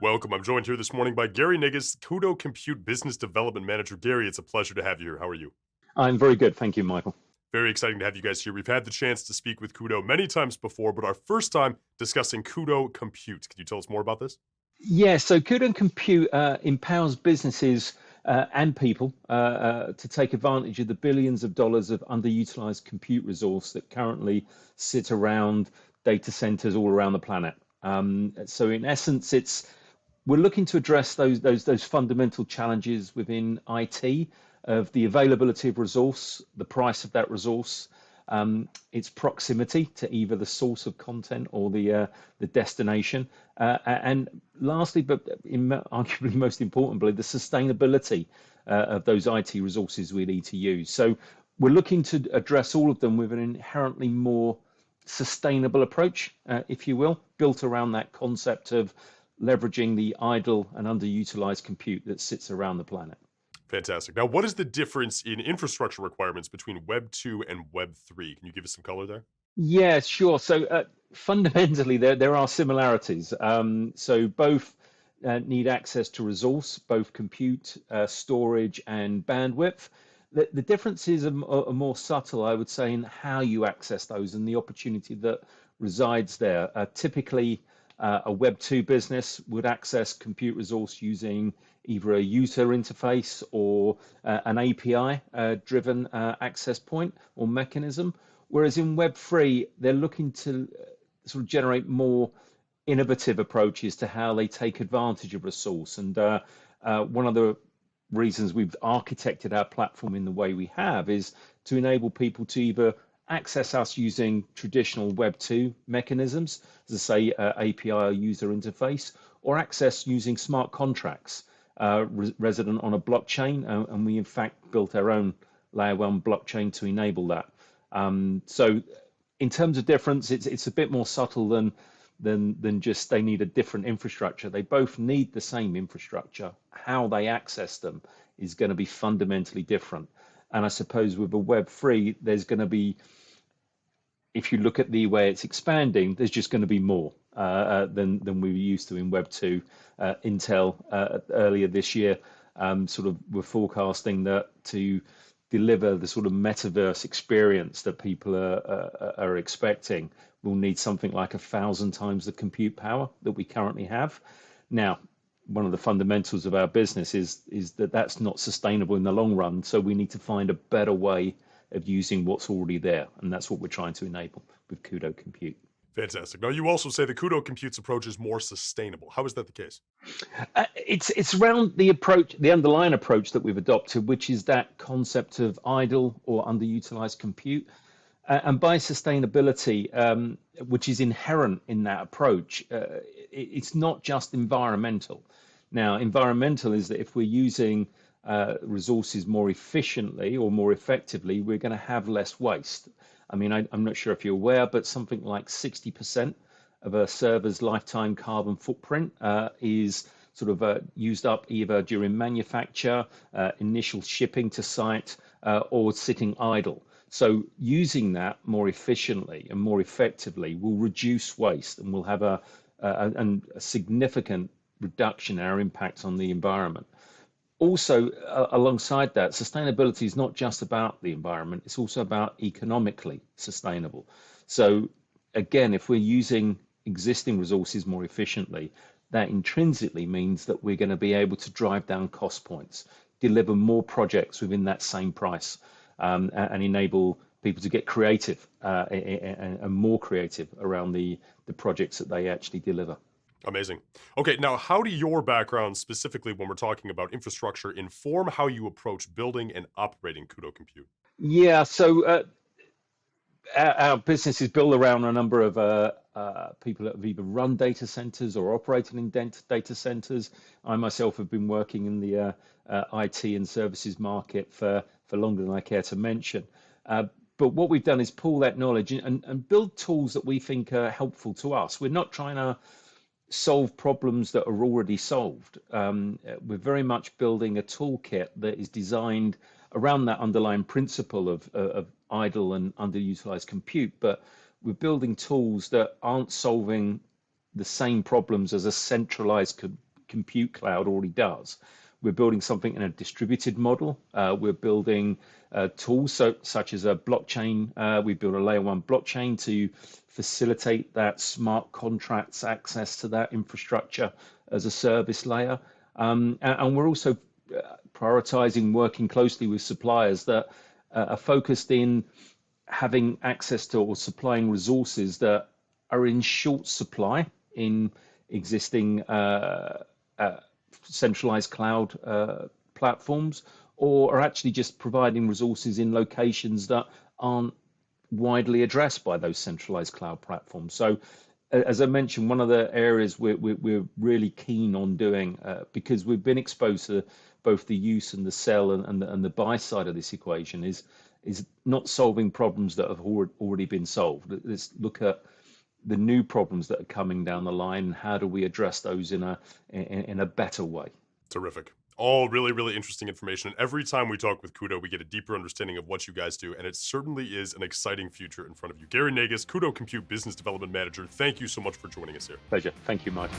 Welcome. I'm joined here this morning by Gary Negus, Cudo Compute Business Development Manager. Gary, it's a pleasure to have you here. How are you? I'm very good. Thank you, Michael. Very exciting to have you guys here. We've had the chance to speak with Cudo many times before, but our first time discussing Cudo Compute. Can you tell us more about this? Yeah, so Cudo Compute empowers businesses and people to take advantage of the billions of dollars of underutilized compute resource that currently sit around data centers all around the planet. So in essence, we're looking to address those fundamental challenges within IT of the availability of resource, the price of that resource, its proximity to either the source of content or the destination, and lastly, but arguably most importantly, the sustainability of those IT resources we need to use. So we're looking to address all of them with an inherently more sustainable approach, if you will, built around that concept of leveraging the idle and underutilized compute that sits around the planet. Fantastic. Now, what is the difference in infrastructure requirements between Web 2 and Web 3? Can you give us some color there? Yeah, sure. So fundamentally, there are similarities. So both need access to resource, both compute, storage, and bandwidth. The differences are more subtle, I would say, in how you access those and the opportunity that resides there. Typically, a Web 2 business would access compute resource using either a user interface or an API driven access point or mechanism. Whereas in Web 3, they're looking to sort of generate more innovative approaches to how they take advantage of resource. And one of the reasons we've architected our platform in the way we have is to enable people to either access us using traditional Web 2 mechanisms, as I say, API or user interface, or access using smart contracts resident on a blockchain. And we, in fact, built our own layer one blockchain to enable that. So in terms of difference, it's a bit more subtle than just they need a different infrastructure. They both need the same infrastructure. How they access them is going to be fundamentally different. And I suppose with a Web3, there's going to be, if you look at the way it's expanding, there's just going to be more than we were used to in Web 2. Intel earlier this year sort of were forecasting that to deliver the sort of metaverse experience that people are expecting, we'll need something like 1,000 times the compute power that we currently have. Now, one of the fundamentals of our business is that that's not sustainable in the long run. So we need to find a better way of using what's already there. And that's what we're trying to enable with Cudo Compute. Fantastic. Now, you also say the Cudo Compute's approach is more sustainable. How is that the case? It's around the approach, the underlying approach that we've adopted, which is that concept of idle or underutilized compute. And by sustainability, which is inherent in that approach, it's not just environmental. Now, environmental is that if we're using resources more efficiently or more effectively, we're going to have less waste. I mean, I'm not sure if you're aware, but something like 60% of a server's lifetime carbon footprint is sort of used up either during manufacture, initial shipping to site, or sitting idle. So using that more efficiently and more effectively will reduce waste and will have a significant reduction in our impact on the environment. Also, alongside that, sustainability is not just about the environment, it's also about economically sustainable. So again, if we're using existing resources more efficiently, that intrinsically means that we're going to be able to drive down cost points, deliver more projects within that same price, and enable people to get creative and more creative around the projects that they actually deliver. Amazing. Okay, now how do your background, specifically when we're talking about infrastructure, inform how you approach building and operating Cudo Compute? Yeah, so our business is built around a number of people that have either run data centers or operated in data centers. I myself have been working in the IT and services market for longer than I care to mention. But what we've done is pull that knowledge and build tools that we think are helpful to us. We're not trying to solve problems that are already solved. We're very much building a toolkit that is designed around that underlying principle of idle and underutilized compute, but we're building tools that aren't solving the same problems as a centralized compute cloud already does. We're building something in a distributed model. We're building tools such as a blockchain. We build a layer one blockchain to facilitate that smart contracts access to that infrastructure as a service layer. And we're also prioritizing working closely with suppliers that are focused in having access to or supplying resources that are in short supply in existing centralized cloud platforms, or are actually just providing resources in locations that aren't widely addressed by those centralized cloud platforms. So, as I mentioned, one of the areas we're really keen on doing, because we've been exposed to both the use and the sell and the buy side of this equation, is not solving problems that have already been solved. Let's look at the new problems that are coming down the line. How do we address those in a better way? Terrific. All really, really interesting information. And every time we talk with Cudo, we get a deeper understanding of what you guys do. And it certainly is an exciting future in front of you. Gary Negus, Cudo Compute Business Development Manager, thank you so much for joining us here. Pleasure. Thank you, Mike.